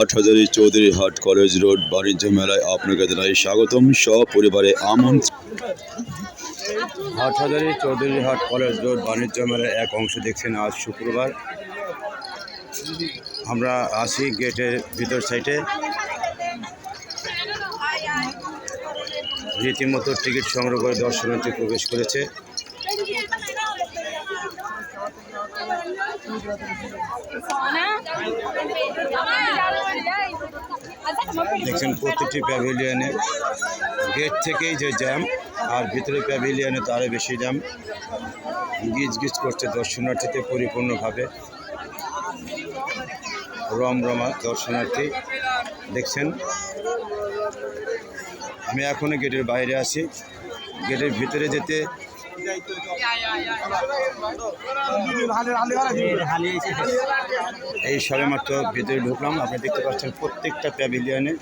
Hathazari Chowdhuryhat college road বাণিজ্য মেলায় আপনাকে জানাই স্বাগতম। সপরিবারে হাটহাজারী চৌধুরীহাট কলেজ রোড বাণিজ্য মেলার এক অংশ দেখছেন। আজ শুক্রবার আমরা আসি গেটের ভিতর সাইডে, রীতিমতো টিকিট সংগ্রহ করে দর্শনার্থী প্রবেশ করেছে। দেখছেন প্রতিটি প্যাভিলিয়নে গেট থেকেই যে জ্যাম, আর ভিতরে প্যাভিলিয়নে তো আরও বেশি জ্যাম। গিজ গিজ করছে দর্শনার্থীতে পরিপূর্ণভাবে, রমরমা দর্শনার্থী দেখছেন। আমি এখনও গেটের বাইরে আছি, গেটের ভিতরে যেতে এই সবেমাত্র ভিতরে ঢুকলাম। আপনি দেখতে পাচ্ছেন প্রত্যেকটা প্যাভিলিয়নে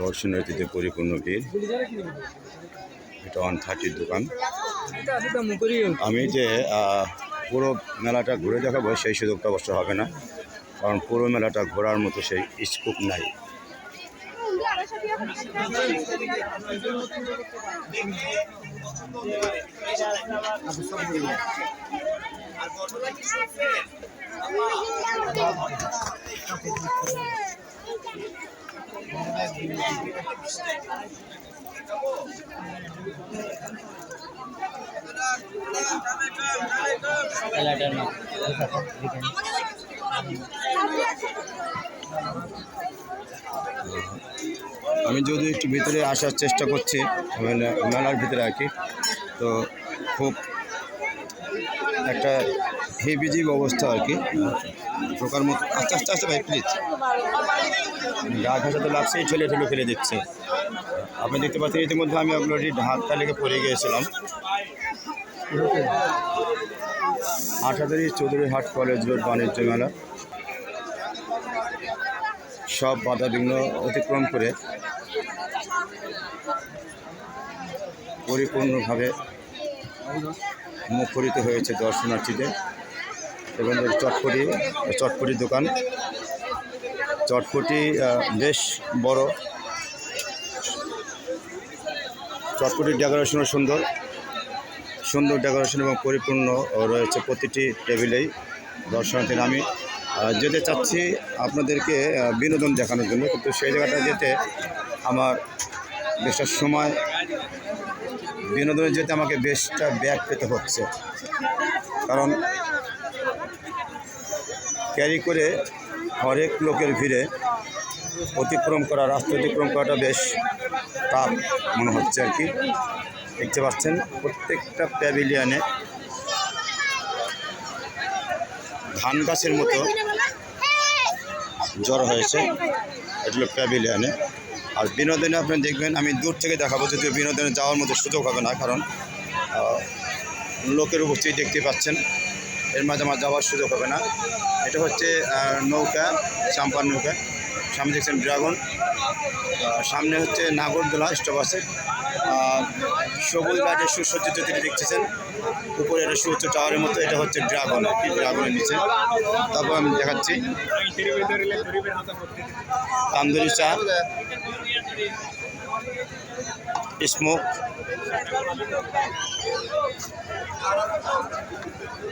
দর্শনার্থীতে পরিপূর্ণ ভিড়। এটা 130 দোকান। আমি যে পুরো মেলাটা ঘুরে দেখাবো সেই সুযোগটা অবশ্য হবে না, কারণ পুরো মেলাটা ঘোরার মতো সেই স্কোপ নাই। আমি যদি একটু ভিতরে আসার চেষ্টা করছি, মেলার ভিতরে আর কি, তো খুব একটা হেভিজিভ অবস্থা আর কি, ঢোকার মতো। আস্তে আস্তে আস্তে ভাই প্লিজ, গা ঘাসাতে লাগছে, ঠেলে ঠেলে ফেলে দিচ্ছে। আপনি দেখতে পাচ্ছেন ইতিমধ্যে আমি অলরেডি ঢাকা লেগে পড়ে গিয়েছিলাম। হাটহাজারী চৌধুরীহাট কলেজ রোড বাণিজ্য মেলা সব বাধা বিঘ্ন অতিক্রম করে পরিপূর্ণভাবে মুখরিত হয়েছে দর্শনার্থীদের। এবং চটপটি দোকান, চটপটি বেশ বড়, চটপটির ডেকোরেশনও সুন্দর ডেকোরেশন এবং পরিপূর্ণ রয়েছে প্রতিটি টেবিলেই। দর্শনার্থীরা আমি যেতে চাচ্ছি আপনাদেরকে বিনোদন দেখানোর জন্য, কিন্তু সেই জায়গাটা যেতে আমার বেশটা সময়, বিনোদনে যেতে আমাকে বেশটা ব্যাগ পেতে হচ্ছে, কারণ ক্যারি করে হরেক লোকের ভিড়ে রাস্তা অতিক্রম করাটা বেশ টাফ মনে হচ্ছে আর কি। দেখতে পাচ্ছেন প্রত্যেকটা প্যাভিলিয়নে ধান গাছের মতো জড়ো হয়েছে, এগুলো প্যাভিলিয়নে। আর বিনোদনে আপনি দেখবেন, আমি দূর থেকে দেখাবো, যদিও বিনোদনে যাওয়ার মতো সুযোগ হবে না, কারণ লোকের উপস্থিতি দেখতে পাচ্ছেন, এর মাঝে আমার যাওয়ার সুযোগ হবে না। এটা হচ্ছে নৌকা, চাম্পার নৌকা। সামনে দেখছেন ড্রাগন, সামনে হচ্ছে নাগরদোলা স্টপ আছে। সবুজ লাইটের সুসজ্জিত যেটি দেখতেছেন, উপরে একটা সুউচ্চ টাওয়ারের মতো, এটা হচ্ছে ড্রাগন আর কি, ড্রাগনের নিচে। তারপর আমি দেখাচ্ছি তান্দুরি চা, স্মোক,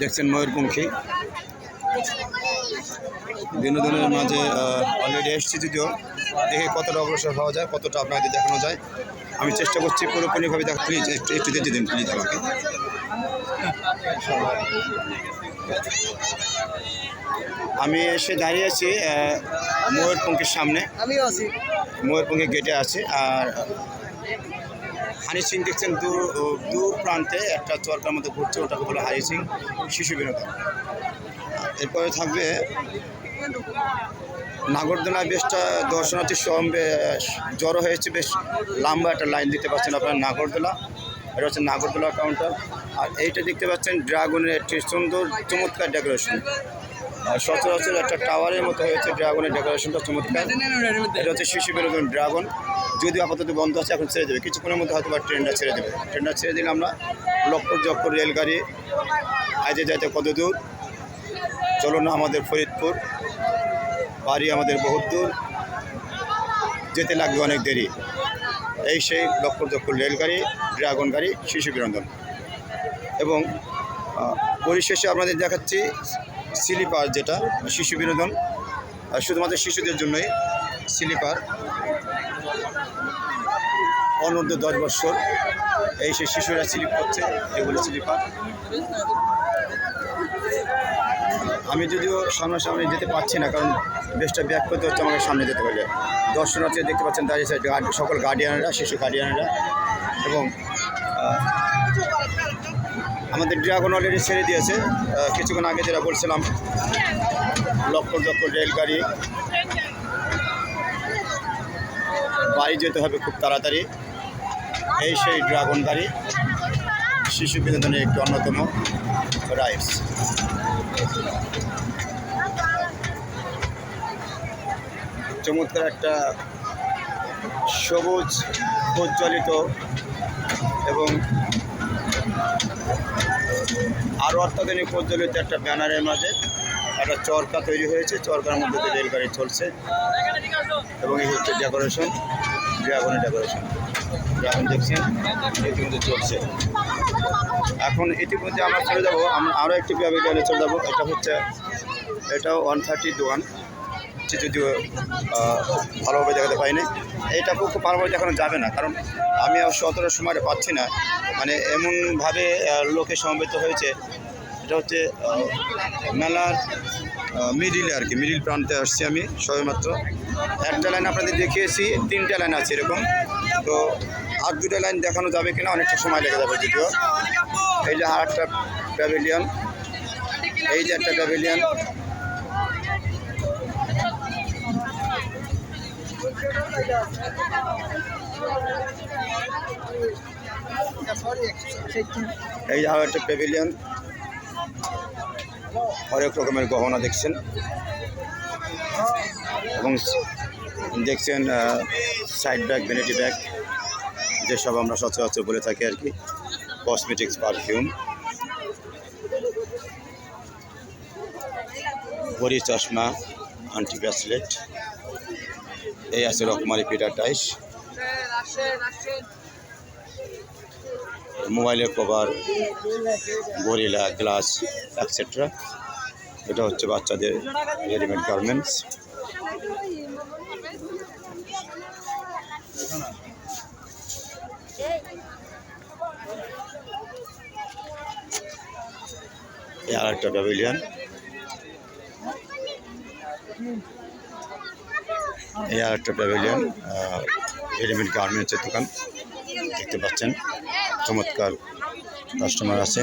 দেখছেন ময়ূরপঙ্খী। বিনোদনের মাঝে অলরেডি এসেছি, যদিও দেখে কতটা অগ্রসর হওয়া যায়, কতটা আপনাদের দেখানো যায় আমি চেষ্টা করছি পুরোপুরিভাবে দেখা। প্লিজ একটু যেতে দিন প্লিজ আমাকে। আমি এসে দাঁড়িয়ে আছি ময়ূরপঙ্খীর সামনে, ময়ূরপঙ্খী গেটে আছে। আর হানি সিং দেখছেন দূর প্রান্তে একটা চরকার মধ্যে ঘুরছে, ওটাকে বলে হানি সিং শিশু বিনোদন। এরপরে থাকবে নাগরদোলায়, বেশটা দর্শনার্থী জড়ো হয়েছে, বেশ লম্বা একটা লাইন দিতে পাচ্ছেন আপনার নাগরদোলা। এটা হচ্ছে নাগরদোলা কাউন্টার। আর এইটা দেখতে পাচ্ছেন ড্রাগনের একটি সুন্দর চমৎকার ডেকোরেশন। সচরাচর একটা টাওয়ারের মতো হয়েছে ড্রাগনের ডেকোরেশনটা চমৎকার। এটা হচ্ছে শিশু বিনোদন ড্রাগন, যদিও আপাতত বন্ধ আছে, এখন ছেড়ে দেবে, কিছুক্ষণের মধ্যে হয়তো বা ট্রেনটা ছেড়ে দেবে। ট্রেনটা ছেড়ে দিলে আমরা লক্কর জক্কর রেলগাড়ি আজে যাইতে কত দূর, চলো না আমাদের ফরিদপুর, বাড়ি আমাদের বহুত দূর, যেতে লাগবে অনেক দেরি। এই সেই লক্কর জক্কর রেলগাড়ি, ড্রাগন গাড়ি, শিশু বিনোদন। এবং পরিশেষে আপনাদের দেখাচ্ছি স্লিপার, যেটা শিশু বিনোদন, শুধুমাত্র শিশুদের জন্যই স্লিপার, অনূর্ধ্ব 10 বছর এই সেই শিশুরা স্লিপ করছে, এগুলো স্লিপার। আমি যদিও সামনাসামনি যেতে পারছি না, কারণ বেশটা ব্যাক করতে হচ্ছে আমাকে সামনে যেতে পারলে। দর্শনার্থী দেখতে পাচ্ছেন দাঁড়িয়ে সকল গার্ডিয়ানরা, শিশু গার্ডিয়ানরা। এবং আমাদের ড্রাগন অলরেডি ছেড়ে দিয়েছে কিছুক্ষণ আগে, যেটা বলছিলাম লক্কর জক্কর রেলগাড়ি, বাড়ি যেতে হবে খুব তাড়াতাড়ি। এই সেই ড্রাগন গাড়ি, শিশু বিনোদনের একটি অন্যতম রাইডস। চমৎকার একটা সবুজ প্রজ্বলিত এবং আরও অত্যাধুনিক প্রজ্বলিত একটা ব্যানারের মাঝে একটা চরকা তৈরি হয়েছে, চরকার মধ্যে দিয়ে রেলগাড়ি চলছে। এবং এই হচ্ছে ডেকোরেশন, ড্রাগনের ডেকোরেশন। ড্রাগন দেখছেন ইতিমধ্যে চলছে। এখন ইতিমধ্যে আমরা চলে যাবো, আমরা আরও একটি প্যাভিলিয়নে চলে যাবো। এটাও 131, যদিও ভালোভাবে দেখাতে পাইনি। এটা খুব ভালোভাবে দেখানো যাবে না, কারণ আমি অতটা সময়টা পাচ্ছি না, মানে এমনভাবে লোকে সমবেত হয়েছে। এটা হচ্ছে মেলার মিডিলে আর কি, মিডিল প্রান্তে আসছি আমি সবেমাত্র। একটা লাইন আপনাদের দেখিয়েছি, 3টা লাইন আছে এরকম, তো আর 2টা লাইন দেখানো যাবে কিনা অনেকটা সময় লেগে যাবে যদিও। এই যে আর একটা প্যাভিলিয়ন, এই যে একটা প্যাভিলিয়ন, এই যে আরও একটা প্যাভিলিয়ন, অনেক রকমের গহনা দেখছেন। এবং দেখছেন সাইড ব্যাগ, ভ্যানিটি ব্যাগ, যেসব আমরা সচরাচর বলে থাকি আর কি, কসমেটিক্স, পারফিউম, ঘড়ি, চশমা, আন্টি ব্রেসলেট। এই আছে রকমারি পিটার টাইস, মোবাইলের কভার, গরিলা গ্লাস, এটসেট্রা। এটা হচ্ছে বাচ্চাদের রেডিমেড গার্মেন্টস। এই আর একটা প্যাভিলিয়ন, এই আর একটা প্যাভিলিয়ন, রেডিমেড গার্মেন্টসের দোকান দেখতে পাচ্ছেন। চমৎকার কাস্টমার আছে।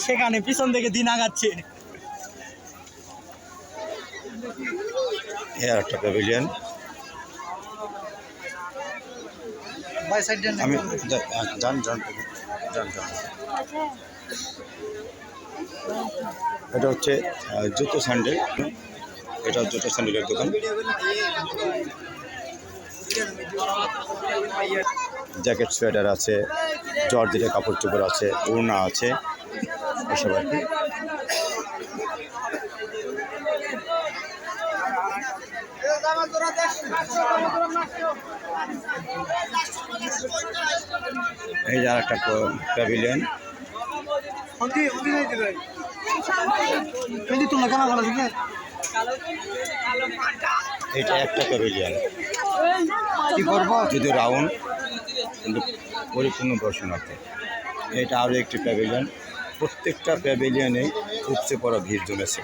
সেখানে পিছন থেকে দিন আগাচ্ছে। এই আর একটা প্যাভিলিয়ন, আমি জান এটা হচ্ছে জুতো স্যান্ডেল, এটা জুতো স্যান্ডেলের দোকান। জ্যাকেট, সোয়েটার আছে, জর্জেটের কাপড় চোপড় আছে, ওড়না আছে, এসব আর কি। এই যে আর একটা প্যাভিলিয়ন, এটা একটা প্যাভিলিয়ন, কি করবো যদি রাউন্ড, কিন্তু পরিপূর্ণ দর্শনার্থী। এটা আরও একটি প্যাভিলিয়ন। প্রত্যেকটা প্যাভিলিয়নে উপচে পড়া ভিড় জমেছে,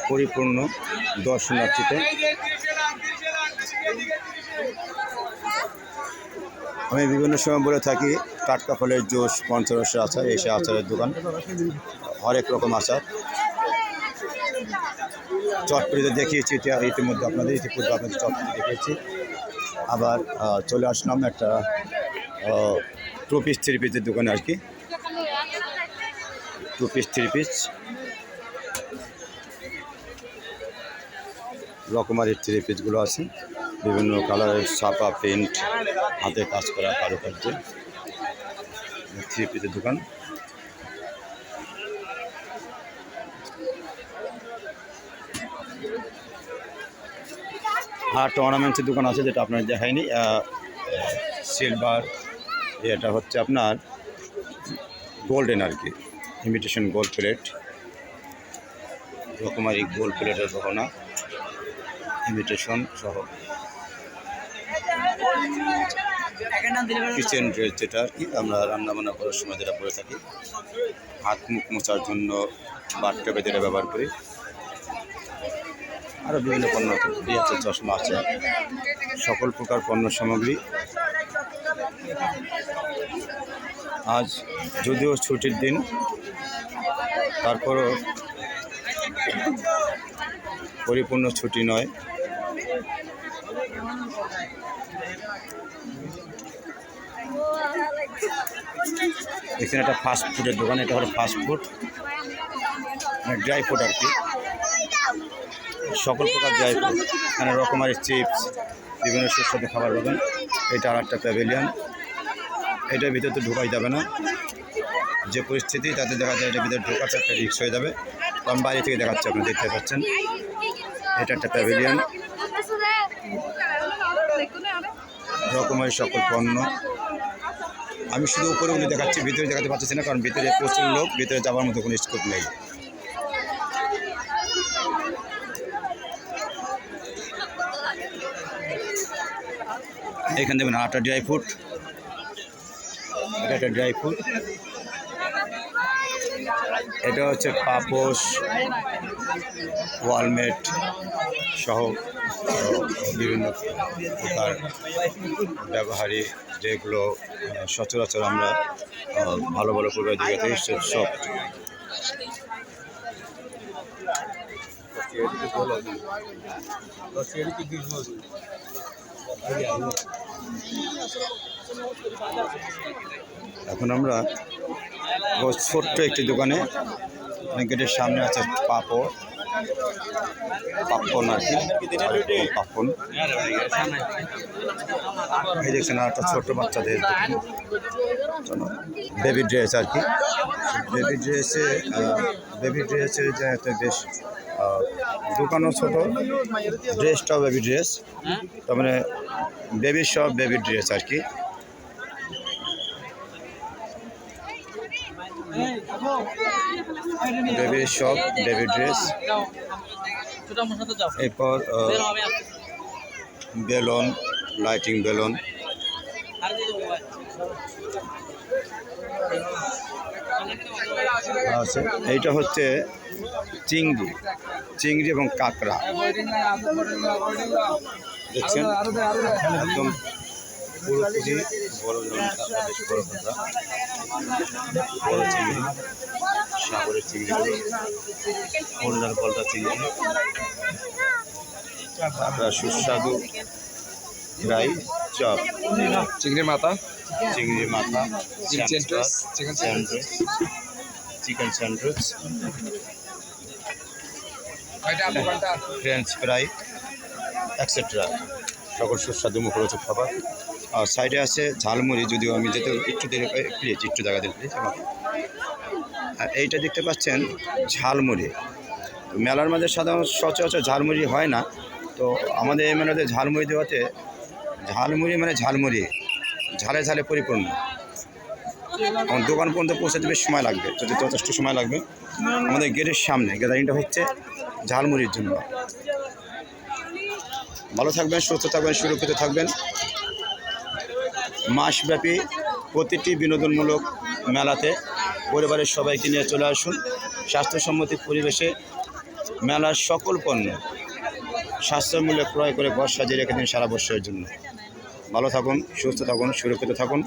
পরিপূর্ণ দর্শনার্থীতে। আমি বিভিন্ন সময় বলে থাকি টাটকা ফলের জুস, পঞ্চরসের আচার, এই সে আচারের দোকান, হরেক রকম আচার। চটপটিতে দেখিয়েছি ইতিমধ্যে আপনাদের, ইতিপূর্বে আপনাদের চটপটি দেখিয়েছি। আবার চলে আসলাম একটা 2 পিস 3 পিসের দোকানে আর কি। 2 পিস 3 পিস, রকমারি 3 পিসগুলো আছে, বিভিন্ন কালারের ছাপা প্রিন্ট, হাতে কাজ করা কারুকার্য, 3 পিসের দোকান। আর অর্নামেন্টসের দোকান আছে যেটা আপনার দেখায়নি, সিলভার, এটা হচ্ছে আপনার গোল্ডেন আর কি, ইমিটেশন গোল্ড প্লেট, রকমারি গোল্ড প্লেটের গহনা ইমিটেশন সহ। কিচেন ড্রেস যেটা আর কি আমরা রান্নাবান্না করার সময় যেটা পরে থাকি, হাত মুখ মোছার জন্য বাথটাবে যেটা ব্যবহার করি, আরও বিভিন্ন পণ্য আছে, চশমা আছে, সকল প্রকার পণ্য সামগ্রী। আজ যদিও ছুটির দিন, তারপরও পরিপূর্ণ ছুটি নয়। এখানে একটা ফাস্ট ফুডের দোকান, এটা হলো ফাস্ট ফুড, ড্রাই ফুড আর কি, সকল প্রকার ড্রাই ফুড। এখানে রকমারি চিপস, বিভিন্ন সুস্বাদু খাবার পাবেন। এটা আর একটা প্যাভিলিয়ন, এটার ভিতরে তো ঢোকাই যাবে না, যে পরিস্থিতি তাতে দেখা যায় এটার ভিতরে ঢোকাতে একটা রিস্ক হয়ে যাবে। তো আমি বাইরে থেকে দেখাচ্ছি, আপনি দেখতে পাচ্ছেন এটা একটা প্যাভিলিয়ন, রকমারি সকল পণ্য। আমি শুধু উপরে উনি দেখাচ্ছি, ভিতরে দেখাতে পারতেছি না, কারণ ভিতরে প্রচুর লোক, ভিতরে যাওয়ার মতো কোনো স্কোপ নেই। এখানে দেখবেন আটা ড্রাই ফ্রুট, এটা একটা ড্রাই ফ্রুট, এটা হচ্ছে পাপোশ, ওয়ালমেট সহ বিভিন্ন প্রকার ব্যবহারী, যেগুলো সচরাচর আমরা ভালো ভালো প্রকার দিকে সব। এখন আমরা ছোট্ট একটি দোকানে, গেটের সামনে আছে পাপড়, পাপন আর কি, পাপন। এই দেখছেন আর একটা ছোট্ট বাচ্চাদের বেবি ড্রেস আর কি, বেবি ড্রেসের যে বেশ দোকানও ছোট, ড্রেসটাও বেবি ড্রেস, তার মানে বেবির সব বেবি ড্রেস আর কি। বেবির সব বেবি ড্রেস, এরপর বেলুন, লাইটিং বেলুন, আছে। এইটা হচ্ছে চিংড়ি এবং কাঁকড়া, দেখছেন একদম পুরোপুরি বড় কাঁকড়া, বড় চিংড়ি, সাগরের চিংড়িগুলো, কন্যার পলটা চিংড়ি, কাঁকড়া সুস্বাদু ফ্রাই, চপ, চিংড়ির মাথা, chicken sandwich, French fry etcetera, সকল সুস্বাদু মুখরোচক খাবার। আর সাইডে আছে ঝালমুড়ি, যদিও আমি যেতে একটু দেরি, প্লিজ একটু জায়গা দিন প্লিজ আমাকে। আর এইটা দেখতে পাচ্ছেন ঝালমুড়ি, মেলার মাঝে সাধারণত সচরাচর ঝালমুড়ি হয় না, তো আমাদের এই মেলাতে ঝালমুড়ি দেওয়াতে, ঝালমুড়ি মানে ঝালমুড়ি, ঝালে ঝালে পরিপূর্ণ। আমার দোকান পর্যন্ত পৌঁছাতে বেশ সময় লাগবে, যদি যথেষ্ট সময় লাগবে। আমাদের গেটের সামনে গ্যাদারিংটা হচ্ছে ঝালমুড়ির জন্য। ভালো থাকবেন, সুস্থ থাকবেন, সুরক্ষিত থাকবেন। মাসব্যাপী প্রতিটি বিনোদনমূলক মেলাতে পরিবারের সবাইকে নিয়ে চলে আসুন। স্বাস্থ্যসম্মত পরিবেশে মেলার সকল পণ্য স্বাস্থ্যের মূল্যে ক্রয় করে ঘর সাজিয়ে রেখে দিন সারা বছরের জন্য। ভালো থাকুন, সুস্থ থাকুন, সুরক্ষিত থাকুন।